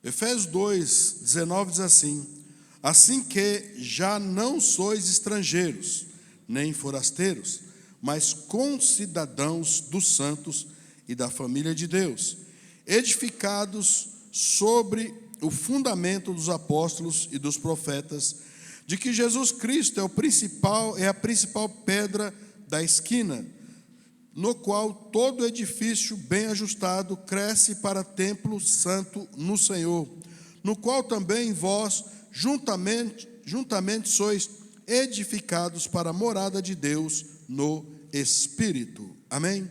Efésios 2, 19 diz assim: assim que já não sois estrangeiros, nem forasteiros, mas concidadãos dos santos e da família de Deus, edificados sobre o fundamento dos apóstolos e dos profetas, de que Jesus Cristo é a principal pedra da esquina, no qual todo edifício bem ajustado cresce para templo santo no Senhor, no qual também vós juntamente sois edificados para a morada de Deus no Espírito. Amém?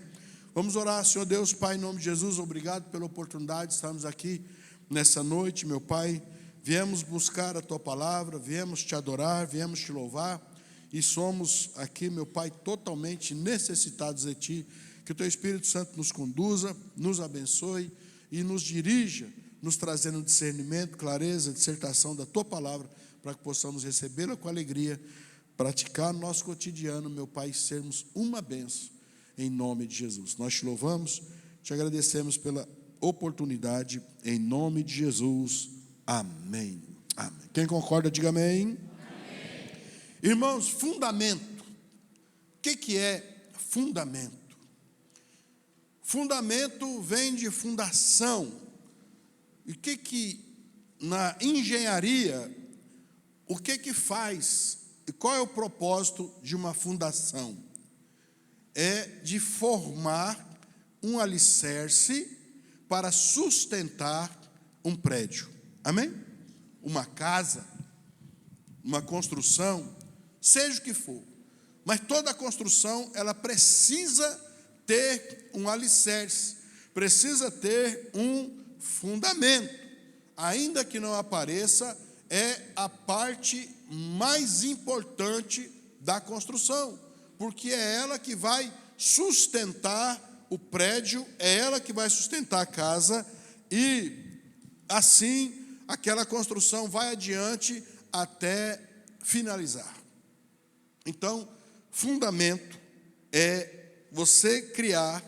Vamos orar. Senhor Deus, Pai, em nome de Jesus, obrigado pela oportunidade de estarmos aqui nessa noite, meu Pai. Viemos buscar a Tua palavra, viemos Te adorar, viemos Te louvar, e somos aqui, meu Pai, totalmente necessitados de Ti. Que o Teu Espírito Santo nos conduza, nos abençoe e nos dirija, nos trazendo discernimento, clareza, dissertação da Tua palavra, para que possamos recebê-la com alegria, praticar no nosso cotidiano, meu Pai, sermos uma bênção, em nome de Jesus. Nós Te louvamos, Te agradecemos pela oportunidade, em nome de Jesus. Amém. Amém. Quem concorda, diga amém. Amém. Irmãos, fundamento. O que é fundamento? Fundamento vem de fundação. E o que na engenharia, o que faz? E qual é o propósito de uma fundação? É de formar um alicerce para sustentar um prédio. Amém? Uma casa, uma construção, seja o que for. Mas toda construção, ela precisa ter um alicerce, precisa ter um fundamento. Ainda que não apareça, é a parte mais importante da construção, porque é ela que vai sustentar o prédio, é ela que vai sustentar a casa, e assim aquela construção vai adiante até finalizar. Então, fundamento é você criar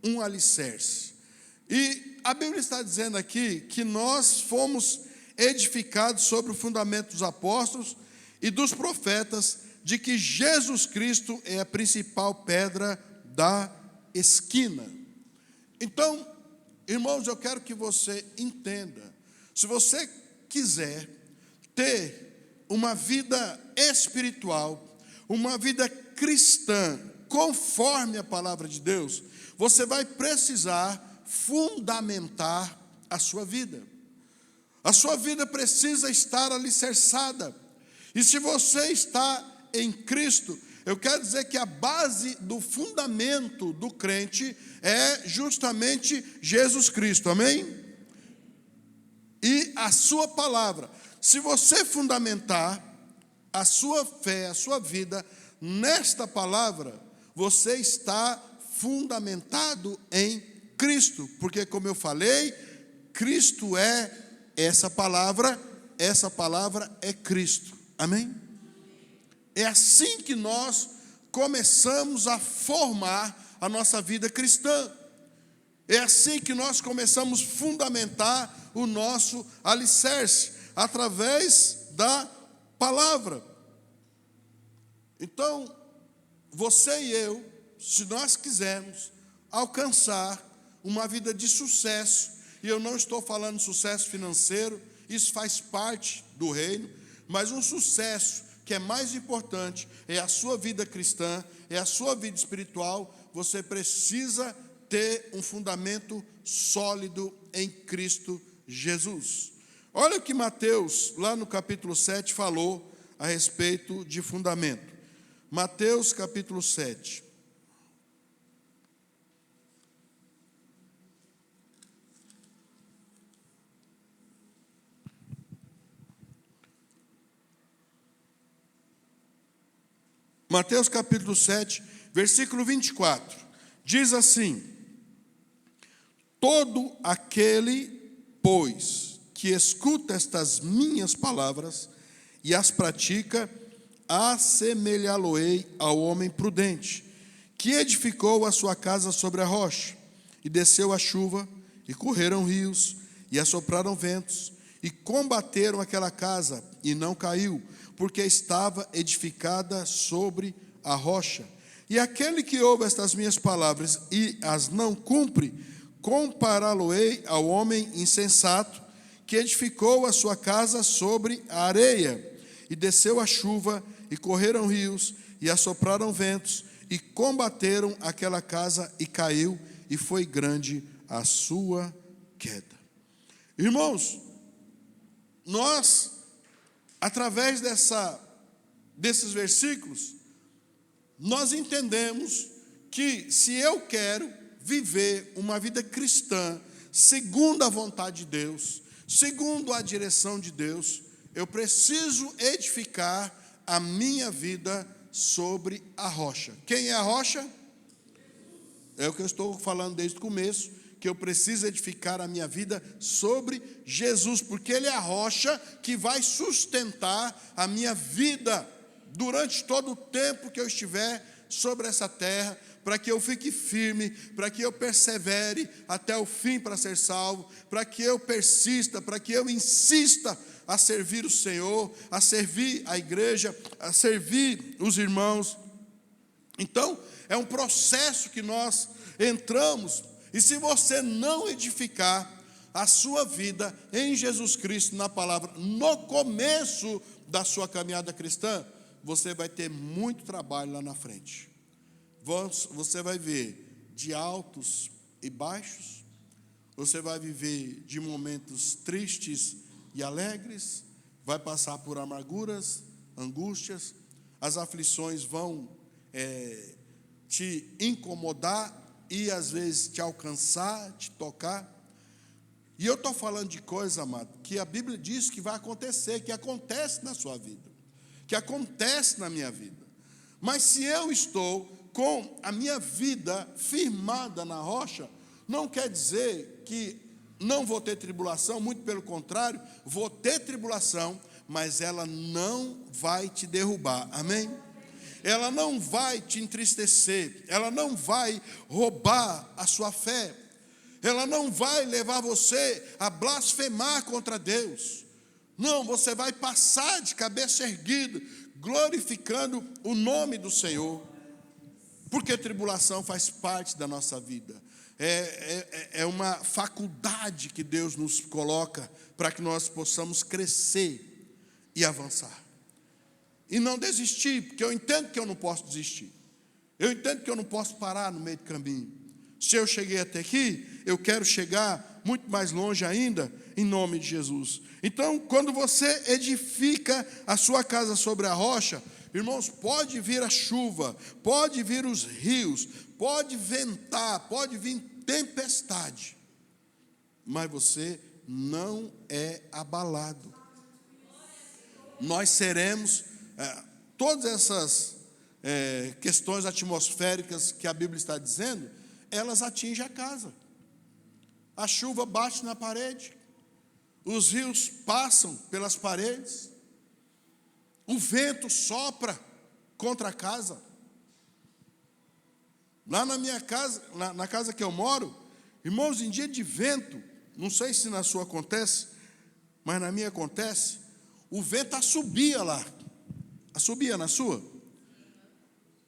um alicerce. E a Bíblia está dizendo aqui que nós fomos edificados sobre o fundamento dos apóstolos e dos profetas, de que Jesus Cristo é a principal pedra da esquina. Então, irmãos, eu quero que você entenda. Se você quiser ter uma vida espiritual, uma vida cristã, conforme a palavra de Deus, você vai precisar fundamentar a sua vida. A sua vida precisa estar alicerçada. E se você está em Cristo, eu quero dizer que a base do fundamento do crente é justamente Jesus Cristo. Amém? E a sua palavra. Se você fundamentar a sua fé, a sua vida nesta palavra, você está fundamentado em Cristo. Porque, como eu falei, Cristo é essa palavra é Cristo. Amém? É assim que nós começamos a formar a nossa vida cristã. É assim que nós começamos a fundamentar o nosso alicerce, através da palavra. Então, você e eu, se nós quisermos alcançar uma vida de sucesso, e eu não estou falando sucesso financeiro, isso faz parte do reino, mas um sucesso que é mais importante é a sua vida cristã, é a sua vida espiritual. Você precisa ter um fundamento sólido em Cristo Jesus. Olha o que Mateus, lá no capítulo 7, falou a respeito de fundamento. Mateus capítulo 7. Mateus capítulo 7, versículo 24, diz assim: todo aquele, pois, que escuta estas minhas palavras e as pratica, assemelhá-lo-ei ao homem prudente, que edificou a sua casa sobre a rocha, e desceu a chuva, e correram rios, e assopraram ventos, e combateram aquela casa, e não caiu, porque estava edificada sobre a rocha. E aquele que ouve estas minhas palavras e as não cumpre, compará-lo-ei ao homem insensato, que edificou a sua casa sobre a areia, e desceu a chuva, e correram rios, e assopraram ventos, e combateram aquela casa, e caiu, e foi grande a sua queda. Irmãos, nós, através desses versículos, nós entendemos que se eu quero viver uma vida cristã, segundo a vontade de Deus, segundo a direção de Deus, eu preciso edificar a minha vida sobre a rocha. Quem é a rocha? É o que eu estou falando desde o começo, que eu preciso edificar a minha vida sobre Jesus, porque Ele é a rocha que vai sustentar a minha vida durante todo o tempo que eu estiver sobre essa terra, para que eu fique firme, para que eu persevere até o fim para ser salvo, para que eu persista, para que eu insista a servir o Senhor, a servir a igreja, a servir os irmãos. Então, é um processo que nós entramos, e se você não edificar a sua vida em Jesus Cristo, na palavra, no começo da sua caminhada cristã, você vai ter muito trabalho lá na frente. Você vai ver de altos e baixos, você vai viver de momentos tristes e alegres, vai passar por amarguras, angústias, as aflições vão te incomodar e às vezes te alcançar, te tocar. E eu estou falando de coisa, amado, que a Bíblia diz que vai acontecer, que acontece na sua vida, que acontece na minha vida. Mas se eu estou com a minha vida firmada na rocha, não quer dizer que não vou ter tribulação, muito pelo contrário, vou ter tribulação, mas ela não vai te derrubar, amém? Ela não vai te entristecer, ela não vai roubar a sua fé, ela não vai levar você a blasfemar contra Deus. Não, você vai passar de cabeça erguida, glorificando o nome do Senhor, porque tribulação faz parte da nossa vida. É uma faculdade que Deus nos coloca para que nós possamos crescer e avançar. E não desistir, porque eu entendo que eu não posso desistir. Eu entendo que eu não posso parar no meio do caminho. Se eu cheguei até aqui, eu quero chegar muito mais longe ainda, em nome de Jesus. Então, quando você edifica a sua casa sobre a rocha, irmãos, pode vir a chuva, pode vir os rios, pode ventar, pode vir tempestade, mas você não é abalado. Nós seremos, todas essas questões atmosféricas que a Bíblia está dizendo, elas atingem a casa. A chuva bate na parede, os rios passam pelas paredes, o vento sopra contra a casa. Lá na minha casa, na casa que eu moro, irmãos, em dia de vento, não sei se na sua acontece, mas na minha acontece, o vento assobia lá. Assobia na sua?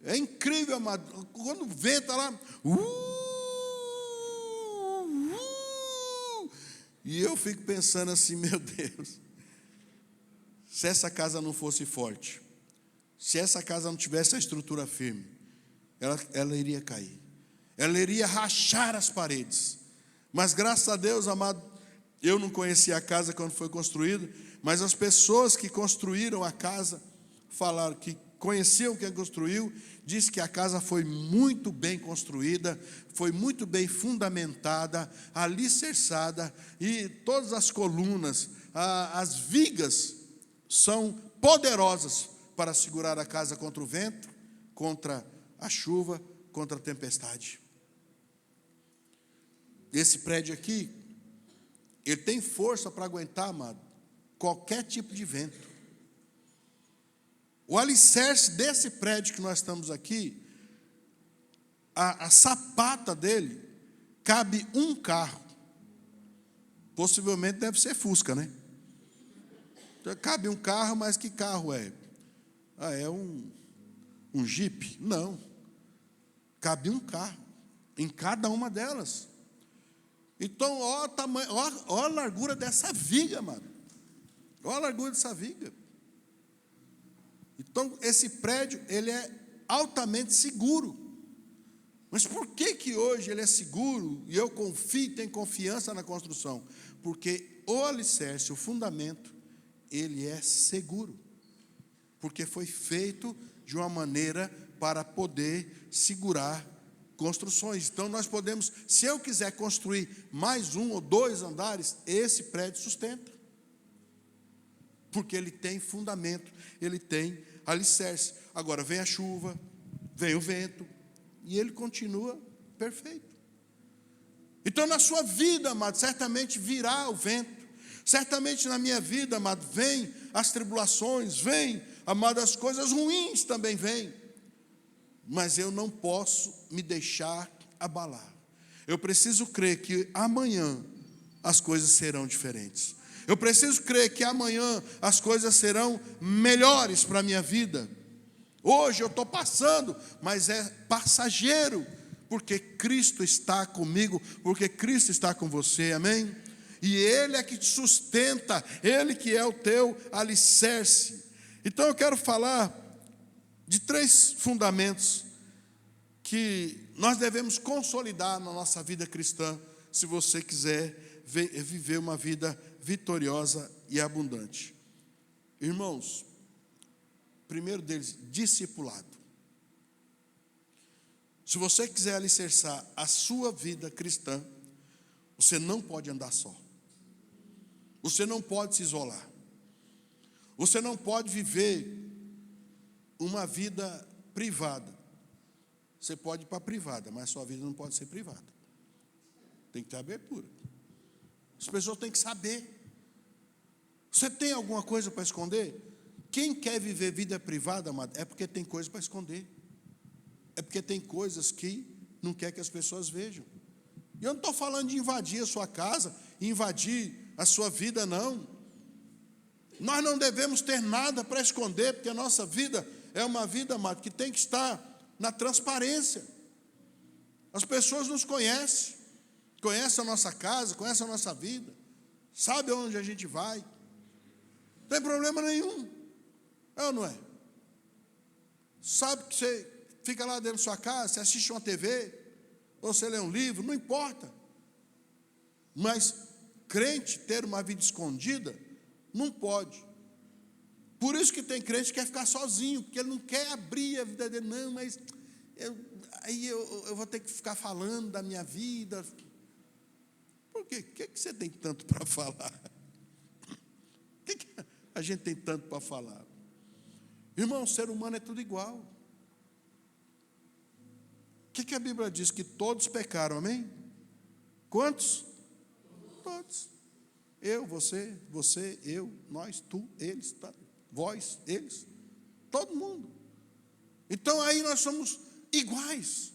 É incrível, amado. Quando venta lá, e eu fico pensando assim, meu Deus, se essa casa não fosse forte, se essa casa não tivesse a estrutura firme, ela iria cair, ela iria rachar as paredes. Mas graças a Deus, amado, eu não conhecia a casa quando foi construída, mas as pessoas que construíram a casa falaram que conheciam quem construiu, disse que a casa foi muito bem construída, foi muito bem fundamentada, alicerçada, e todas as colunas, as vigas são poderosas para segurar a casa contra o vento, contra a chuva, contra a tempestade. Esse prédio aqui, ele tem força para aguentar, amado, qualquer tipo de vento. O alicerce desse prédio que nós estamos aqui, a sapata dele, cabe um carro. Possivelmente deve ser Fusca, né? Então, cabe um carro, mas que carro é? É um Jeep? Não. Cabe um carro em cada uma delas. Então, ó a largura dessa viga, mano. Olha a largura dessa viga. Então, esse prédio, ele é altamente seguro. Mas por que hoje ele é seguro e eu confio, tenho confiança na construção? Porque o alicerce, o fundamento, ele é seguro. Porque foi feito de uma maneira para poder segurar construções. Então nós podemos, se eu quiser construir mais 1 ou 2 andares, esse prédio sustenta. Porque ele tem fundamento, ele tem alicerce. Agora vem a chuva, vem o vento, e ele continua perfeito. Então na sua vida, amado, certamente virá o vento. Certamente na minha vida, amado, vem as tribulações, vem, amado, as coisas ruins também vêm. Mas eu não posso me deixar abalar. Eu preciso crer que amanhã as coisas serão diferentes. Eu preciso crer que amanhã as coisas serão melhores para a minha vida. Hoje eu estou passando, mas é passageiro, porque Cristo está comigo, porque Cristo está com você, amém? E Ele é que te sustenta, Ele que é o teu alicerce. Então eu quero falar de 3 fundamentos que nós devemos consolidar na nossa vida cristã, se você quiser viver uma vida vitoriosa e abundante. Irmãos, primeiro deles, discipulado. Se você quiser alicerçar a sua vida cristã, você não pode andar só. Você não pode se isolar. Você não pode viver uma vida privada. Você pode ir para a privada, mas sua vida não pode ser privada. Tem que ter abertura. As pessoas têm que saber. Você tem alguma coisa para esconder? Quem quer viver vida privada, amado, é porque tem coisa para esconder. É porque tem coisas que não quer que as pessoas vejam. E eu não estou falando de invadir a sua casa, invadir a sua vida, não. Nós não devemos ter nada para esconder, porque a nossa vida é uma vida, amado, que tem que estar na transparência. As pessoas nos conhecem a nossa casa, conhecem a nossa vida, sabem onde a gente vai. Não tem problema nenhum. É ou não é? Sabe que você fica lá dentro da sua casa, você assiste uma TV, ou você lê um livro, não importa. Mas crente ter uma vida escondida, não pode. Por isso que tem crente que quer ficar sozinho, porque ele não quer abrir a vida dele, não, mas eu vou ter que ficar falando da minha vida. Por quê? O que você tem tanto para falar? O que a gente tem tanto para falar? Irmão, o ser humano é tudo igual. O que a Bíblia diz? Que todos pecaram, amém? Quantos? Todos. Eu, você, eu, nós, tu, eles, tá? Vós, eles, todo mundo. Então aí nós somos iguais,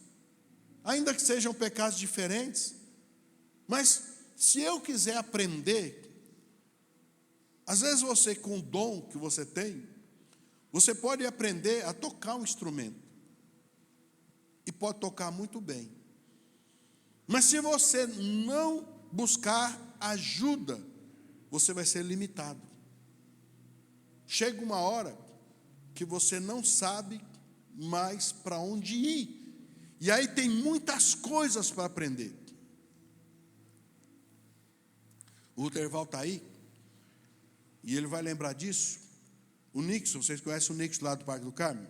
ainda que sejam pecados diferentes. Mas se eu quiser aprender, às vezes você, com o dom que você tem, você pode aprender a tocar um instrumento, e pode tocar muito bem. Mas se você não buscar ajuda, você vai ser limitado. Chega uma hora que você não sabe mais para onde ir. E aí tem muitas coisas para aprender. O Ruterval está aí, e ele vai lembrar disso. O Nixon, vocês conhecem o Nixon lá do Parque do Carmo?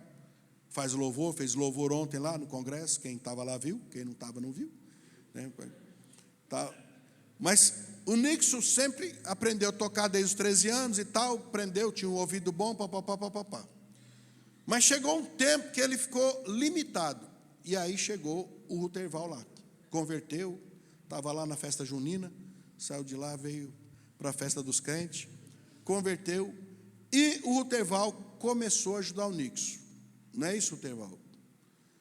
Faz louvor, fez louvor ontem lá no congresso. Quem estava lá viu, quem não estava não viu, né? Tá. Mas o Nixon sempre aprendeu a tocar desde os 13 anos e tal, aprendeu, tinha um ouvido bom, papapá. Mas chegou um tempo que ele ficou limitado. E aí chegou o Ruterval lá, converteu, estava lá na festa junina, saiu de lá, veio para a festa dos crentes, converteu, e o Ruterval começou a ajudar o Nixon. Não é isso, Ruterval?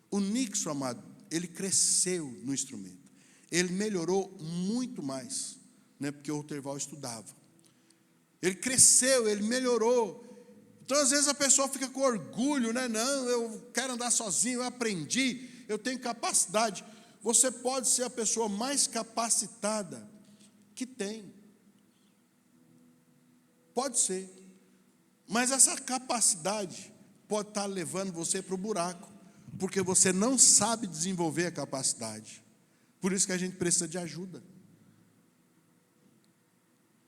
O Nixon, amado, ele cresceu no instrumento. Ele melhorou muito mais né? Porque o Routerval estudava. Ele cresceu, ele melhorou. Então, às vezes, a pessoa fica com orgulho, né? Não, eu quero andar sozinho, eu aprendi, eu tenho capacidade. Você pode ser a pessoa mais capacitada que tem. Pode ser. Mas essa capacidade pode estar levando você para o buraco, porque você não sabe desenvolver a capacidade. Por isso que a gente precisa de ajuda.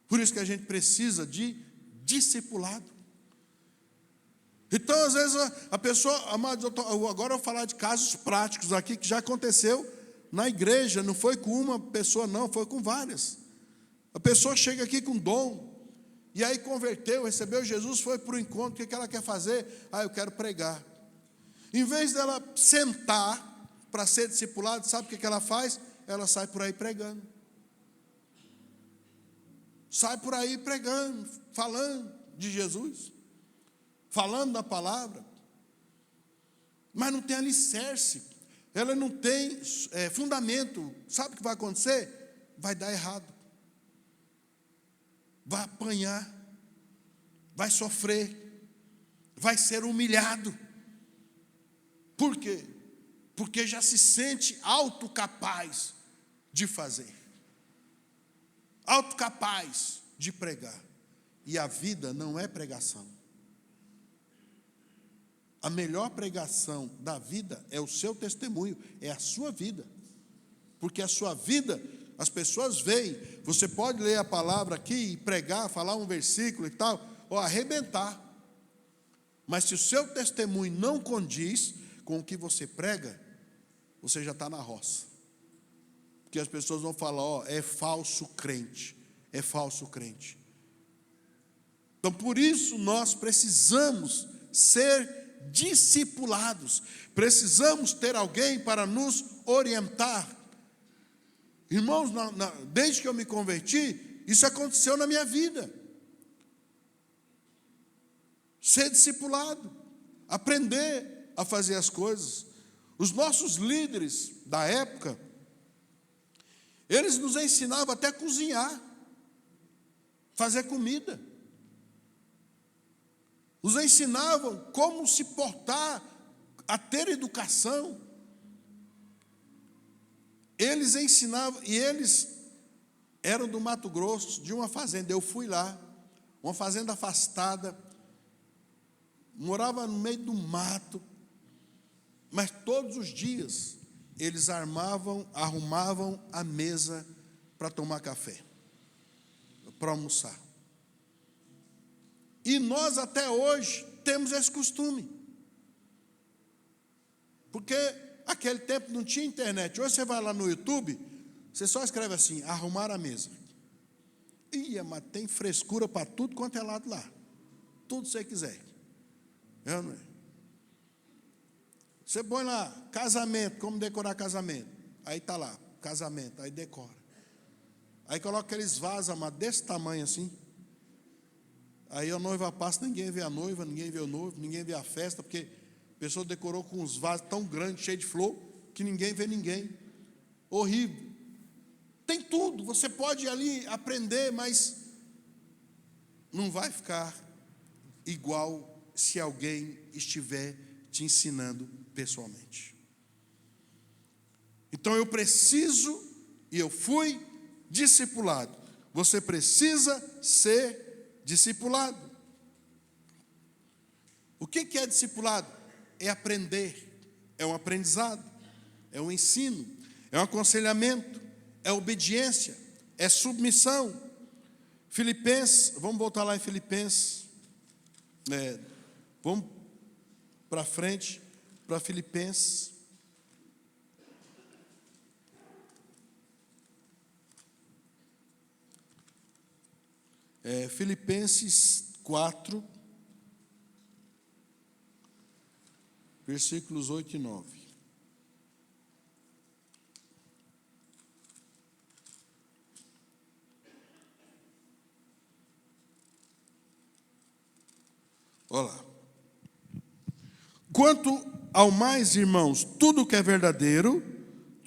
Por isso que a gente precisa de discipulado. Então, às vezes, a pessoa, amados, agora eu vou falar de casos práticos aqui, que já aconteceu na igreja, não foi com uma pessoa não, foi com várias. A pessoa chega aqui com dom, e aí converteu, recebeu Jesus, foi para o encontro, o que ela quer fazer? Eu quero pregar. Em vez dela sentar para ser discipulada, sabe o que ela faz? Ela sai por aí pregando. Sai por aí pregando, falando de Jesus, falando da palavra, mas não tem alicerce, ela não tem fundamento. Sabe o que vai acontecer? Vai dar errado, vai apanhar, vai sofrer, vai ser humilhado. Por quê? Porque já se sente autocapaz de fazer, autocapaz de pregar. E a vida não é pregação. A melhor pregação da vida é o seu testemunho, é a sua vida. Porque a sua vida, as pessoas veem. Você pode ler a palavra aqui e pregar, falar um versículo e tal, ou arrebentar. Mas se o seu testemunho não condiz com o que você prega, você já está na roça. Porque as pessoas vão falar, é falso crente, é falso crente. Então, por isso, nós precisamos ser discipulados, precisamos ter alguém para nos orientar. Irmãos, desde que eu me converti, isso aconteceu na minha vida. Ser discipulado, aprender a fazer as coisas. Os nossos líderes da época, eles nos ensinavam até a cozinhar, fazer comida. Nos ensinavam como se portar, a ter educação. Eles ensinavam, e eles eram do Mato Grosso, de uma fazenda. Eu fui lá, uma fazenda afastada, morava no meio do mato, mas todos os dias eles arrumavam a mesa para tomar café, para almoçar. E nós até hoje temos esse costume. Porque naquele tempo não tinha internet. Hoje você vai lá no YouTube, você só escreve assim, arrumar a mesa. Mas tem frescura para tudo quanto é lado lá. Tudo que você quiser. Não é? Você põe lá, casamento, como decorar casamento. Aí está lá, casamento, aí decora. Aí coloca aqueles vasos, amado, desse tamanho assim. Aí a noiva passa, ninguém vê a noiva, ninguém vê o noivo, ninguém vê a festa, porque a pessoa decorou com uns vasos tão grandes, cheios de flor, que ninguém vê ninguém. Horrível. Tem tudo, você pode ali aprender, mas não vai ficar igual se alguém estiver te ensinando pessoalmente. Então eu preciso, e eu fui discipulado. Você precisa ser discipulado. O que é discipulado? É aprender, é um aprendizado, é um ensino, é um aconselhamento, é obediência, é submissão. Filipenses, vamos voltar lá em Filipenses, vamos para frente, para Filipenses. Filipenses 4, versículos 8 e 9. Olha lá. Quanto ao mais, irmãos, tudo que é verdadeiro,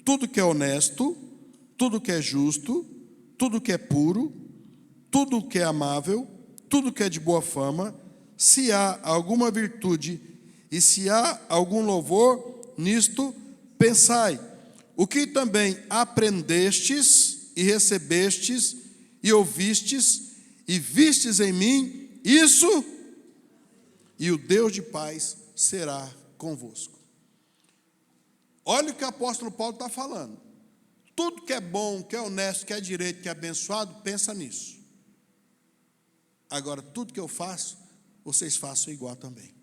tudo que é honesto, tudo que é justo, tudo que é puro, tudo que é amável, tudo que é de boa fama, se há alguma virtude e se há algum louvor, nisto pensai. O que também aprendestes e recebestes e ouvistes e vistes em mim, isso, e o Deus de paz será convosco. Olha o que o apóstolo Paulo está falando. Tudo que é bom, que é honesto, que é direito, que é abençoado, pensa nisso. Agora, tudo que eu faço, vocês façam igual também.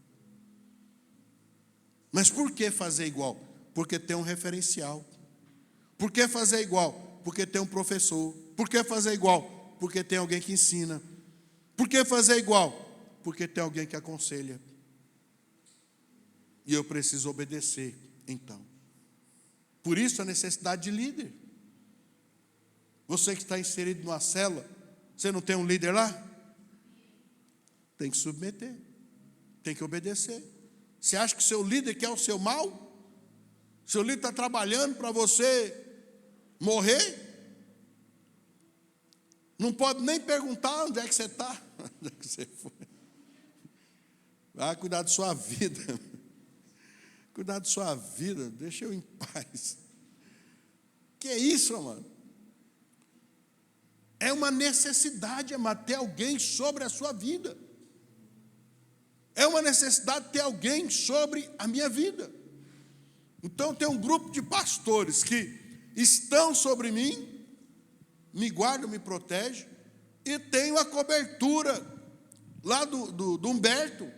Mas por que fazer igual? Porque tem um referencial. Por que fazer igual? Porque tem um professor. Por que fazer igual? Porque tem alguém que ensina. Por que fazer igual? Porque tem alguém que aconselha. E eu preciso obedecer, então. Por isso a necessidade de líder. Você que está inserido numa célula, você não tem um líder lá? Tem que submeter, tem que obedecer. Você acha que o seu líder quer o seu mal? Seu líder está trabalhando para você morrer? Não pode nem perguntar onde é que você está, onde é que você foi. Vai cuidar de sua vida. Cuidar de sua vida, deixa eu em paz. Que é isso, amado? É uma necessidade, amado, ter alguém sobre a sua vida. É uma necessidade ter alguém sobre a minha vida. Então tem um grupo de pastores que estão sobre mim, me guardam, me protegem, e tenho a cobertura lá do Humberto,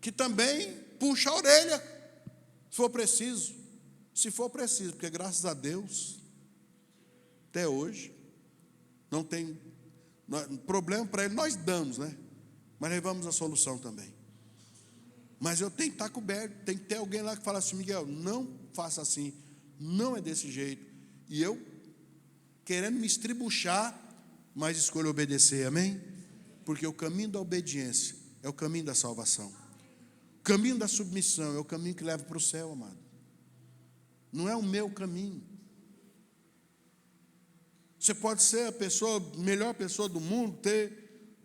que também puxa a orelha, se for preciso. Se for preciso, porque graças a Deus, até hoje, não tem problema para ele, nós damos, né? Mas levamos a solução também. Mas eu tenho que estar coberto, tem que ter alguém lá que fala assim: Miguel, não faça assim, não é desse jeito. E eu, querendo me estribuchar, mas escolho obedecer, amém? Porque o caminho da obediência é o caminho da salvação. O caminho da submissão é o caminho que leva para o céu, amado. Não é o meu caminho. Você pode ser a melhor pessoa do mundo, ter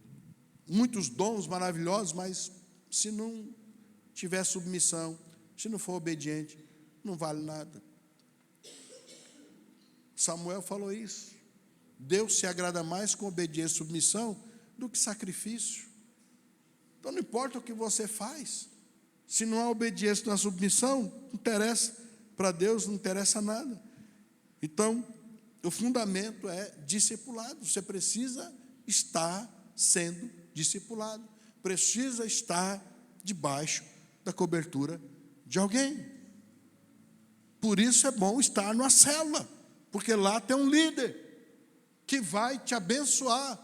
muitos dons maravilhosos, mas se não tiver submissão, se não for obediente, não vale nada. Samuel falou isso. Deus se agrada mais com obediência e submissão do que sacrifício. Então não importa o que você faz, se não há obediência, não há submissão, não interessa para Deus, não interessa nada. Então, o fundamento é discipulado. Você precisa estar sendo discipulado, precisa estar debaixo da cobertura de alguém. Por isso é bom estar numa célula, porque lá tem um líder que vai te abençoar,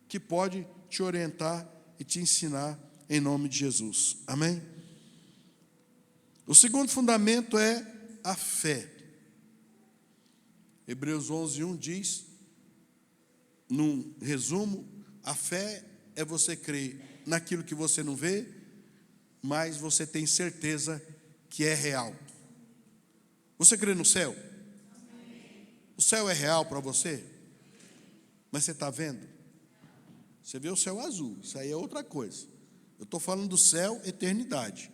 que pode te orientar e te ensinar em nome de Jesus. Amém? O segundo fundamento é a fé. Hebreus 11:1 diz, num resumo, a fé é você crer naquilo que você não vê, mas você tem certeza que é real. Você crê no céu? O céu é real para você? Mas você está vendo? Você vê o céu azul, isso aí é outra coisa. Eu estou falando do céu, eternidade.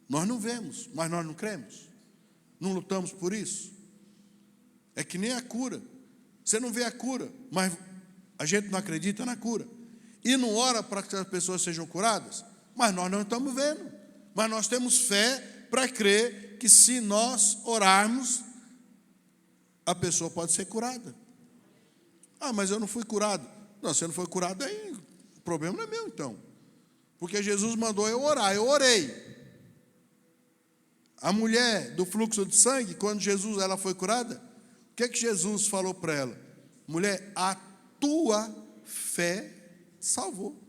Nós não vemos, mas nós não cremos. Não lutamos por isso. É que nem a cura. Você não vê a cura, mas a gente não acredita na cura. E não ora para que as pessoas sejam curadas, mas nós não estamos vendo. Mas nós temos fé para crer que se nós orarmos, a pessoa pode ser curada. Ah, mas eu não fui curado. Não, você não foi curado, aí o problema não é meu então. Porque Jesus mandou eu orar, eu orei. A mulher do fluxo de sangue, quando ela foi curada, o que Jesus falou para ela? Mulher, a tua fé salvou.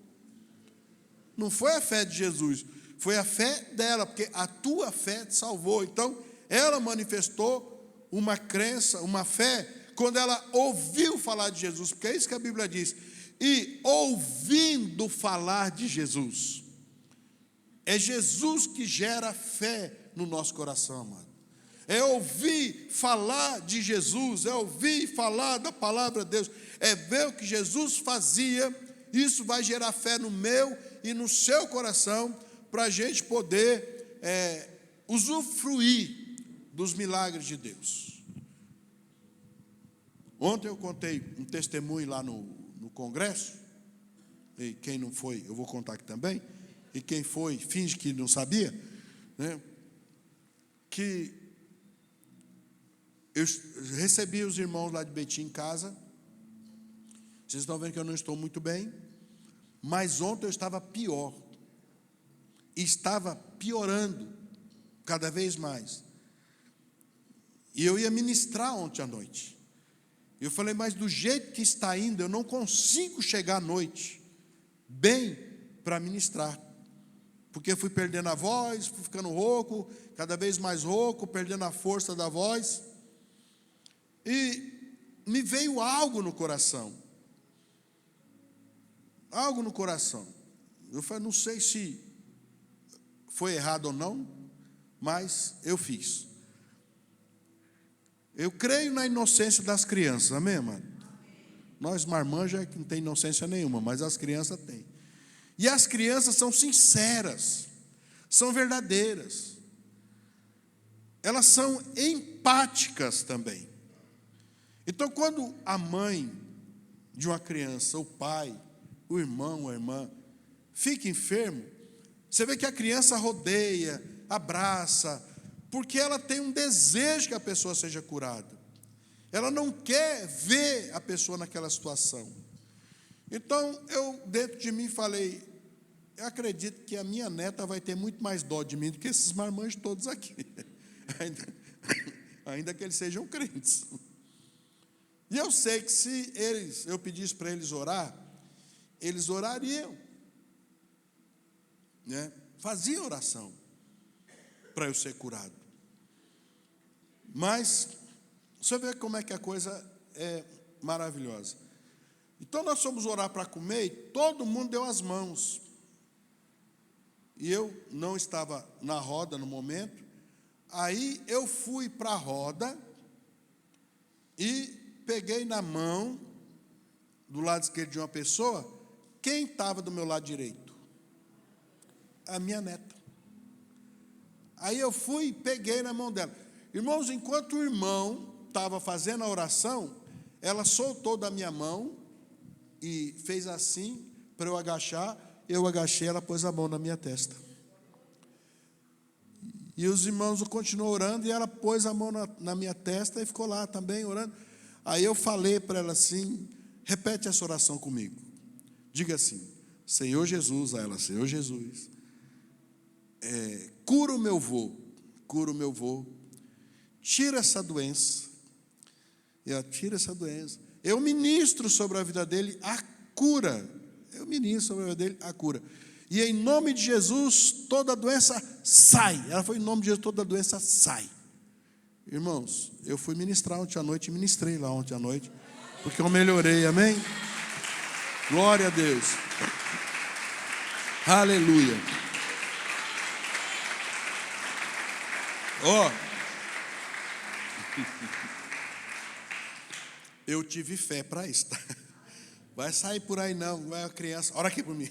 Não foi a fé de Jesus, foi a fé dela, porque a tua fé te salvou. Então, ela manifestou uma crença, uma fé, quando ela ouviu falar de Jesus, porque é isso que a Bíblia diz. E ouvindo falar de Jesus, é Jesus que gera fé no nosso coração, amado. é ouvir falar de Jesus, é ouvir falar da palavra de Deus, é ver o que Jesus fazia. Isso vai gerar fé no meu e no seu coração, para a gente poder usufruir dos milagres de Deus. Ontem eu contei um testemunho lá no congresso, e quem não foi, eu vou contar aqui também, e quem foi, finge que não sabia, né? Que eu recebi os irmãos lá de Betim em casa. Vocês estão vendo que eu não estou muito bem, mas ontem eu estava pior, e estava piorando cada vez mais. E eu ia ministrar ontem à noite. Eu falei, mas do jeito que está indo, eu não consigo chegar à noite bem para ministrar, porque eu fui perdendo a voz, fui ficando rouco, cada vez mais rouco, perdendo a força da voz, e me veio algo no coração, eu falei, não sei se foi errado ou não, mas eu fiz. Eu creio na inocência das crianças, amém, mano? Nós marmanjos é que não tem inocência nenhuma, mas as crianças têm. E as crianças são sinceras, são verdadeiras, elas são empáticas também. Então, quando a mãe de uma criança, o pai, o irmão, a irmã, fica enfermo, você vê que a criança rodeia, abraça, porque ela tem um desejo que a pessoa seja curada. Ela não quer ver a pessoa naquela situação. Então, eu dentro de mim falei, eu acredito que a minha neta vai ter muito mais dó de mim do que esses marmanjos todos aqui. Ainda que eles sejam crentes. E eu sei que se eu pedisse para eles orar, eles orariam, né? Faziam oração para eu ser curado. Mas você vê como é que a coisa é maravilhosa. Então nós fomos orar para comer e todo mundo deu as mãos. E eu não estava na roda no momento. Aí eu fui para a roda e peguei na mão, do lado esquerdo de uma pessoa, quem estava do meu lado direito? A minha neta. Aí eu fui e peguei na mão dela. Irmãos, enquanto o irmão estava fazendo a oração, ela soltou da minha mão e fez assim para eu agachar. Eu agachei, ela pôs a mão na minha testa. E os irmãos continuam orando e ela pôs a mão na minha testa e ficou lá também orando. Aí eu falei para ela assim, repete essa oração comigo. Diga assim, Senhor Jesus, a ela, Senhor Jesus, cura o meu vô, tira essa doença. E ela tira essa doença. Eu ministro sobre a vida dele a cura. Eu ministro sobre a vida dele a cura. E em nome de Jesus, toda doença sai. Ela foi em nome de Jesus, toda doença sai. Irmãos, eu fui ministrar ontem à noite, ministrei lá ontem à noite, porque eu melhorei, amém? Glória a Deus. Aleluia. Ó, eu tive fé para isso, tá? Vai sair por aí não, vai a criança, ora aqui por mim.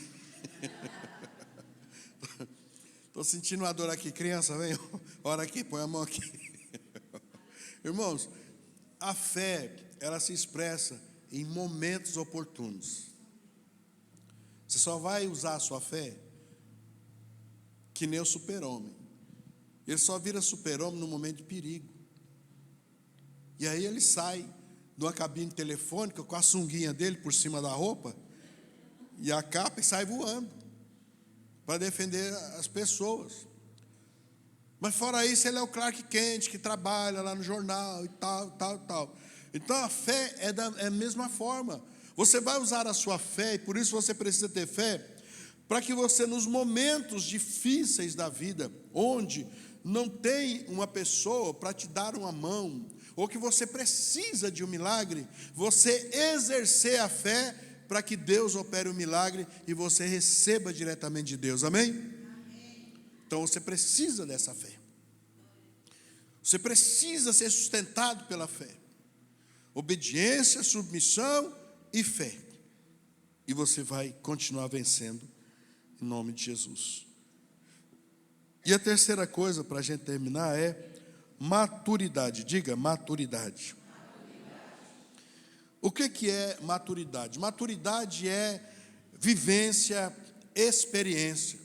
Estou sentindo uma dor aqui, criança, vem, ora aqui, põe a mão aqui. Irmãos, a fé, ela se expressa em momentos oportunos. Você só vai usar a sua fé que nem o super-homem. Ele só vira super-homem no momento de perigo. E aí ele sai de uma cabine telefônica com a sunguinha dele por cima da roupa e a capa e sai voando para defender as pessoas. Mas fora isso, ele é o Clark Kent que trabalha lá no jornal e tal. Então a fé é da mesma forma. Você vai usar a sua fé, e por isso você precisa ter fé, para que você, nos momentos difíceis da vida, onde não tem uma pessoa para te dar uma mão, ou que você precisa de um milagre, você exercer a fé para que Deus opere o milagre e você receba diretamente de Deus, amém? Então você precisa dessa fé. Você precisa ser sustentado pela fé. Obediência, submissão e fé. E você vai continuar vencendo em nome de Jesus. E a terceira coisa, para a gente terminar, é maturidade. Diga, maturidade. O que é maturidade? Maturidade é vivência, experiência.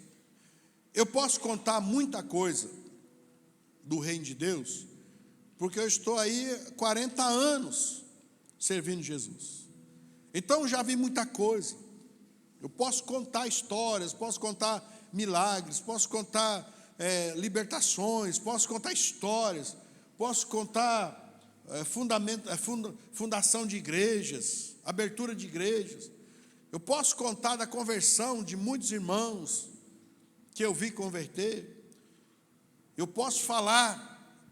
Eu posso contar muita coisa do reino de Deus, porque eu estou aí 40 anos servindo Jesus. Então eu já vi muita coisa. Eu posso contar histórias, posso contar milagres, posso contar libertações, posso contar histórias, posso contar fundação de igrejas, abertura de igrejas. Eu posso contar da conversão de muitos irmãos que eu vi converter. Eu posso falar,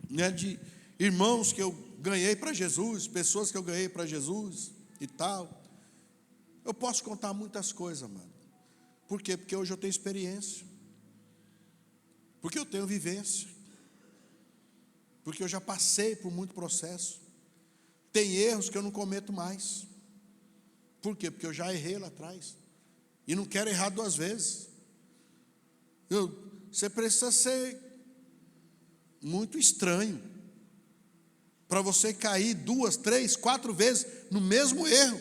de irmãos que eu ganhei para Jesus, pessoas que eu ganhei para Jesus e tal. Eu posso contar muitas coisas, amado. Por quê? Porque hoje eu tenho experiência. Porque eu tenho vivência. Porque eu já passei por muito processo. Tem erros que eu não cometo mais. Por quê? Porque eu já errei lá atrás. E não quero errar 2 vezes. Você precisa ser muito estranho para você cair 2, 3, 4 vezes no mesmo erro.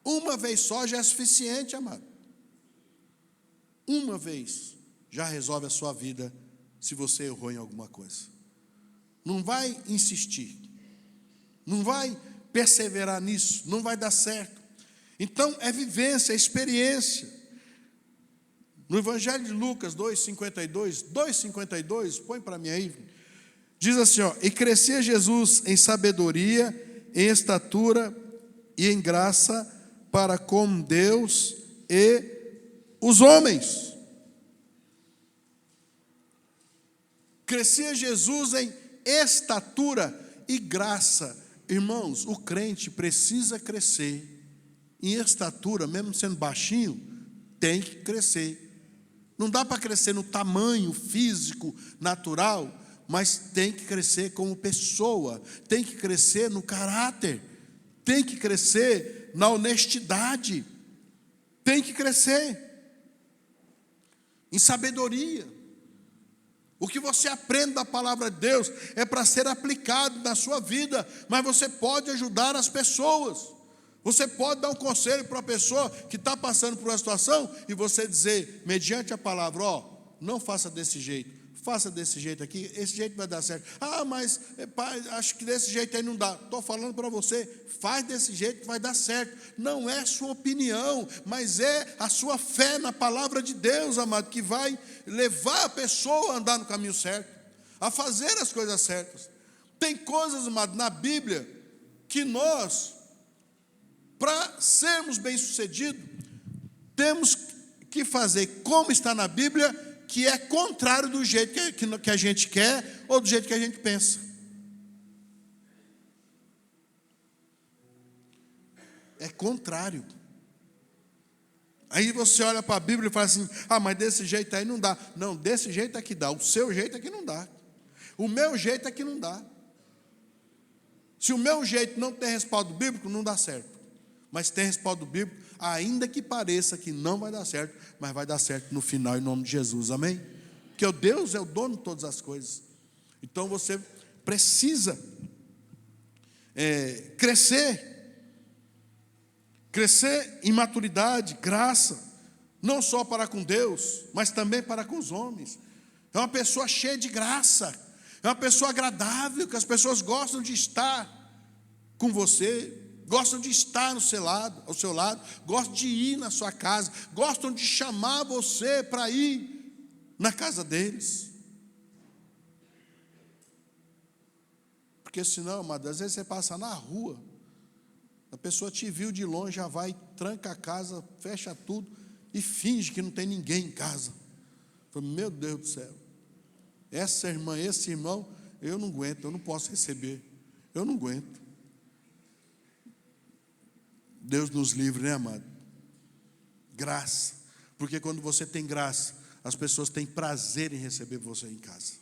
Uma vez só já é suficiente, amado. Uma vez já resolve a sua vida se você errou em alguma coisa. Não vai insistir. Não vai perseverar nisso. Não vai dar certo. Então, é vivência, é experiência. No Evangelho de Lucas 2,52, põe para mim aí. Diz assim, e crescia Jesus em sabedoria, em estatura e em graça para com Deus e os homens. Crescia Jesus em estatura e graça. Irmãos, o crente precisa crescer em estatura, mesmo sendo baixinho, tem que crescer. Não dá para crescer no tamanho físico, natural, mas tem que crescer como pessoa, tem que crescer no caráter, tem que crescer na honestidade, tem que crescer em sabedoria. O que você aprende da palavra de Deus é para ser aplicado na sua vida, mas você pode ajudar as pessoas. Você pode dar um conselho para uma pessoa que está passando por uma situação e você dizer, mediante a palavra, não faça desse jeito, faça desse jeito aqui, esse jeito vai dar certo. Mas pai, acho que desse jeito aí não dá. Estou falando para você, faz desse jeito que vai dar certo. Não é sua opinião, mas é a sua fé na palavra de Deus, amado, que vai levar a pessoa a andar no caminho certo, a fazer as coisas certas. Tem coisas, amado, na Bíblia que nós, para sermos bem-sucedidos, temos que fazer como está na Bíblia, que é contrário do jeito que a gente quer ou do jeito que a gente pensa. É contrário. Aí você olha para a Bíblia e fala assim, mas desse jeito aí não dá. Não, desse jeito é que dá, o seu jeito é que não dá. O meu jeito é que não dá. Se o meu jeito não tem respaldo bíblico, não dá certo. Mas tem respaldo bíblico, ainda que pareça que não vai dar certo, mas vai dar certo no final, em nome de Jesus, amém? Porque o Deus é o dono de todas as coisas. Então você precisa crescer em maturidade, graça, não só para com Deus, mas também para com os homens. É uma pessoa cheia de graça, é uma pessoa agradável, que as pessoas gostam de estar com você, gostam de estar ao seu lado, gostam de ir na sua casa, gostam de chamar você para ir na casa deles. Porque senão, amado, às vezes você passa na rua, a pessoa te viu de longe, já vai, tranca a casa, fecha tudo e finge que não tem ninguém em casa. Fala, meu Deus do céu, essa irmã, esse irmão, eu não aguento, eu não posso receber, eu não aguento. Deus nos livre, né, amado? Graça. Porque quando você tem graça, as pessoas têm prazer em receber você em casa.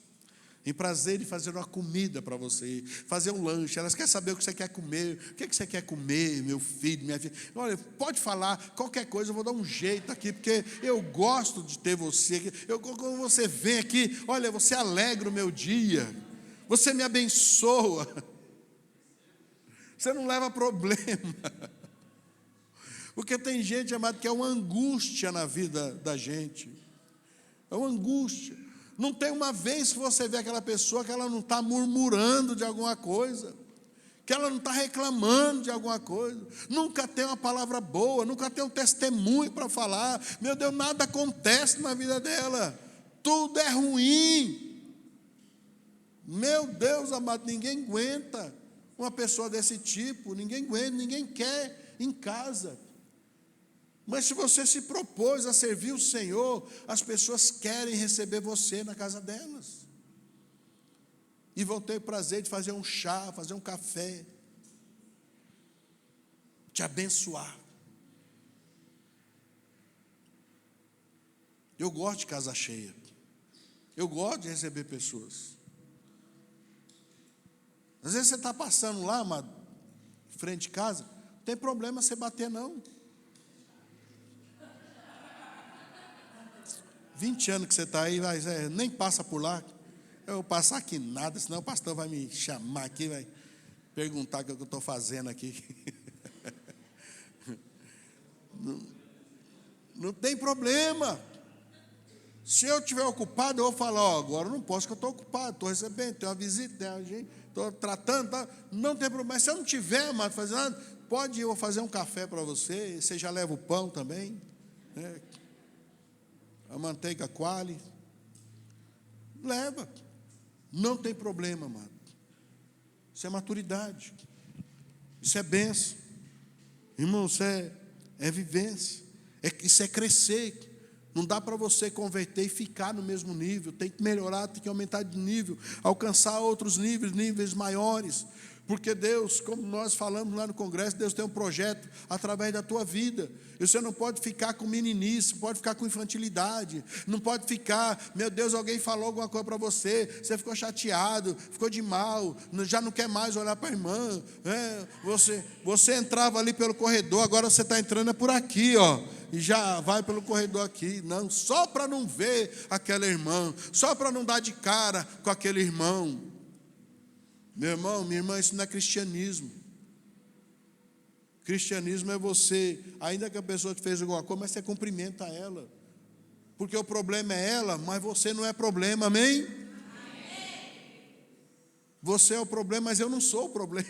em prazer de fazer uma comida para você, fazer um lanche. Elas querem saber o que você quer comer. O que você quer comer, meu filho, minha filha? Olha, pode falar qualquer coisa, eu vou dar um jeito aqui, porque eu gosto de ter você aqui. Quando você vem aqui, olha, você alegra o meu dia, você me abençoa, você não leva problema. Porque tem gente, amado, que é uma angústia na vida da gente. É uma angústia. Não tem uma vez que você vê aquela pessoa que ela não está murmurando de alguma coisa, que ela não está reclamando de alguma coisa, nunca tem uma palavra boa, nunca tem um testemunho para falar. Meu Deus, nada acontece na vida dela, tudo é ruim. Meu Deus amado, ninguém aguenta uma pessoa desse tipo, ninguém aguenta, ninguém quer em casa. Mas se você se propôs a servir o Senhor, as pessoas querem receber você na casa delas. E vão ter o prazer de fazer um chá, fazer um café, te abençoar. Eu gosto de casa cheia. Eu gosto de receber pessoas. Às vezes você está passando lá, amado, em frente de casa, não tem problema você bater não. 20 anos que você está aí, nem passa por lá. Eu vou passar aqui nada, senão o pastor vai me chamar aqui, vai perguntar o que eu estou fazendo aqui. Não tem problema. Se eu estiver ocupado, eu vou falar, agora eu não posso, que eu estou ocupado, estou recebendo, tem uma visita, tem uma gente, estou tratando, tá? Não tem problema. Mas se eu não tiver, amado, fazendo nada, pode ir, eu vou fazer um café para você, você já leva o pão também, né? A manteiga coalhe, leva, não tem problema, amado. Isso é maturidade, isso é bênção, irmão, isso é vivência, isso é crescer. Não dá para você converter e ficar no mesmo nível, tem que melhorar, tem que aumentar de nível, alcançar outros níveis maiores. Porque Deus, como nós falamos lá no congresso, Deus tem um projeto através da tua vida. E você não pode ficar com meninice, não pode ficar com infantilidade, não pode ficar, meu Deus, alguém falou alguma coisa para você, você ficou chateado, ficou de mal, já não quer mais olhar para a irmã. Você entrava ali pelo corredor, agora você está entrando por aqui, ó, e já vai pelo corredor aqui. Não, só para não ver aquela irmã, só para não dar de cara com aquele irmão. Meu irmão, minha irmã, isso não é cristianismo. Cristianismo é você, ainda que a pessoa te fez alguma coisa, mas você cumprimenta ela. Porque o problema é ela, mas você não é problema, amém? Amém. Você é o problema, mas eu não sou o problema.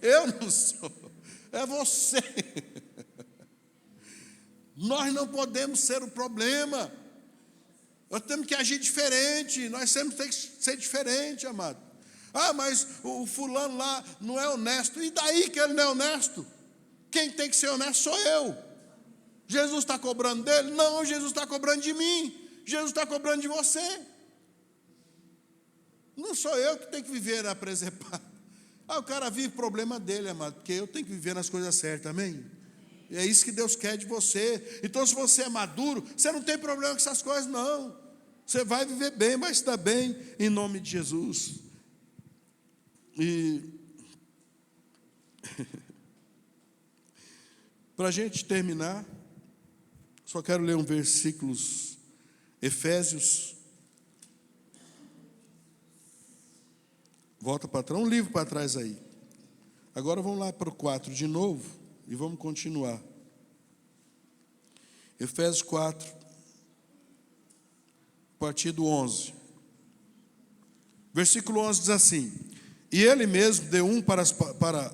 Eu não sou, é você. Nós não podemos ser o problema. Nós temos que agir diferente, nós temos que ser diferente, amado. Ah, mas o fulano lá não é honesto. E daí que ele não é honesto? Quem tem que ser honesto sou eu. Jesus está cobrando dele? Não, Jesus está cobrando de mim. Jesus está cobrando de você. Não sou eu que tenho que viver na presepada. Ah, o cara vive o problema dele, amado, porque eu tenho que viver nas coisas certas, amém? E é isso que Deus quer de você. Então, se você é maduro, você não tem problema com essas coisas, não. Você vai viver bem, vai estar bem, em nome de Jesus. E para a gente terminar, só quero ler um versículo, Efésios. Volta para trás, um livro para trás aí. Agora vamos lá para o 4 de novo. E vamos continuar. Efésios 4, a partir do 11. Versículo 11 diz assim: E ele mesmo deu um para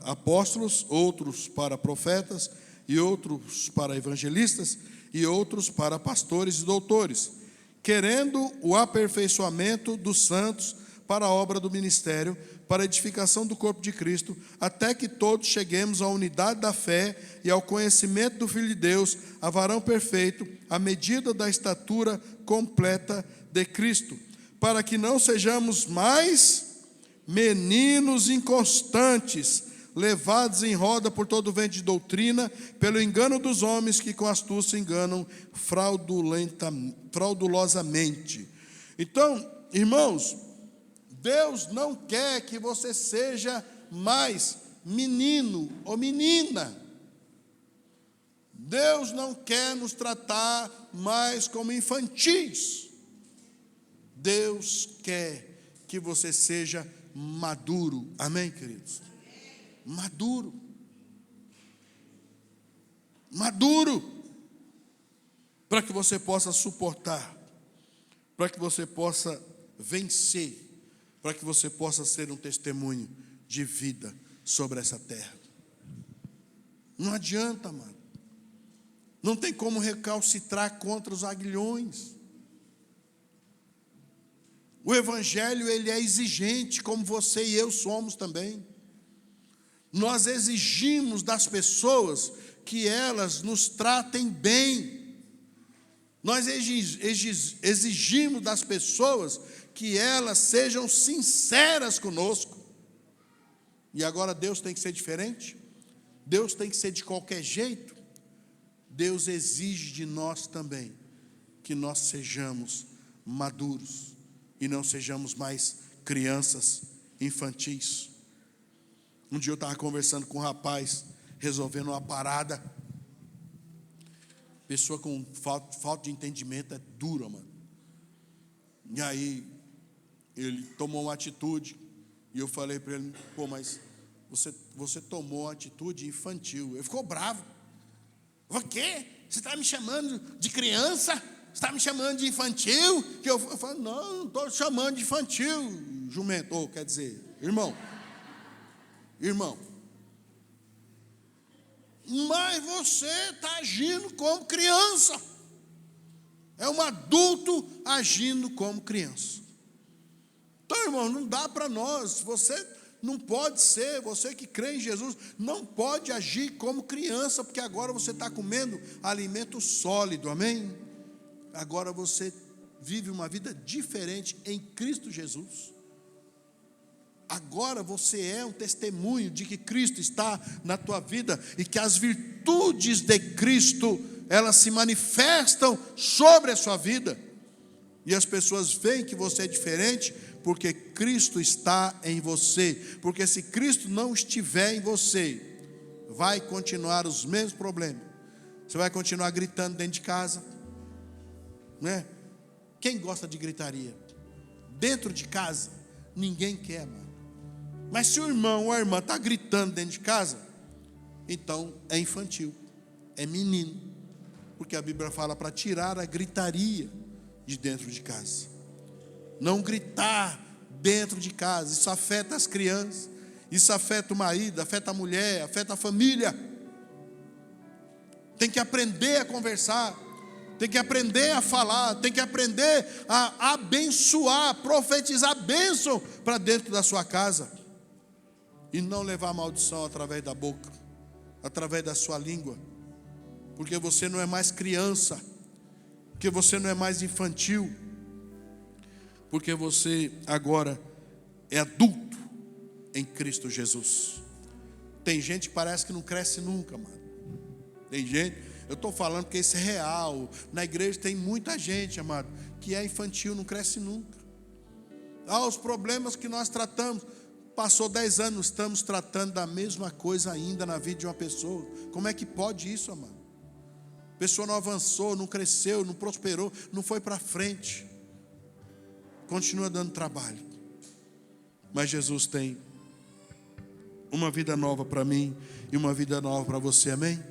apóstolos, outros para profetas, e outros para evangelistas, e outros para pastores e doutores, querendo o aperfeiçoamento dos santos para a obra do ministério, para a edificação do corpo de Cristo, até que todos cheguemos à unidade da fé e ao conhecimento do Filho de Deus, a varão perfeito, à medida da estatura completa de Cristo, para que não sejamos mais meninos inconstantes, levados em roda por todo vento de doutrina, pelo engano dos homens que com astúcia enganam fraudulosamente, Então, irmãos, Deus não quer que você seja mais menino ou menina. Deus não quer nos tratar mais como infantis. Deus quer que você seja maduro. Amém, queridos? Maduro. Maduro. Para que você possa suportar. Para que você possa vencer. Para que você possa ser um testemunho de vida sobre essa terra. Não adianta, mano. Não tem como recalcitrar contra os aguilhões. O evangelho, ele é exigente, como você e eu somos também. Nós exigimos das pessoas que elas nos tratem bem. Nós exigimos das pessoas que elas sejam sinceras conosco. E agora Deus tem que ser diferente? Deus tem que ser de qualquer jeito? Deus exige de nós também que nós sejamos maduros e não sejamos mais crianças infantis. Um dia eu estava conversando com um rapaz, resolvendo uma parada. Pessoa com falta de entendimento é dura, mano. E aí, ele tomou uma atitude, e eu falei para ele, pô, mas você tomou uma atitude infantil. Ele ficou bravo. O quê? Você está me chamando de criança? Você está me chamando de infantil? Que eu falei, não estou chamando de infantil, jumento, ou quer dizer, irmão. Mas você está agindo como criança. É um adulto agindo como criança. Então, irmão, não dá para nós. Você não pode ser, você que crê em Jesus, não pode agir como criança, porque agora você está comendo alimento sólido, amém? Agora você vive uma vida diferente em Cristo Jesus. Agora você é um testemunho de que Cristo está na tua vida e que as virtudes de Cristo, elas se manifestam sobre a sua vida. E as pessoas veem que você é diferente porque Cristo está em você. Porque se Cristo não estiver em você, vai continuar os mesmos problemas. Você vai continuar gritando dentro de casa, né? Quem gosta de gritaria? Dentro de casa, ninguém quer, mano. Mas se o irmão ou a irmã está gritando dentro de casa, então é infantil, é menino. Porque a Bíblia fala para tirar a gritaria de dentro de casa. Não gritar dentro de casa. Isso afeta as crianças, isso afeta o marido, afeta a mulher, afeta a família. Tem que aprender a conversar, tem que aprender a falar, tem que aprender a abençoar, profetizar bênção para dentro da sua casa. E não levar maldição através da boca, através da sua língua. Porque você não é mais criança, porque você não é mais infantil, porque você agora é adulto em Cristo Jesus. Tem gente que parece que não cresce nunca, mano. Tem gente, eu estou falando porque isso é real. Na igreja tem muita gente, amado, que é infantil, não cresce nunca. Os problemas que nós tratamos, passou 10 anos, estamos tratando da mesma coisa ainda na vida de uma pessoa. Como é que pode isso, amado? A pessoa não avançou, não cresceu, não prosperou, não foi para frente. Continua dando trabalho. Mas Jesus tem uma vida nova para mim e uma vida nova para você, amém?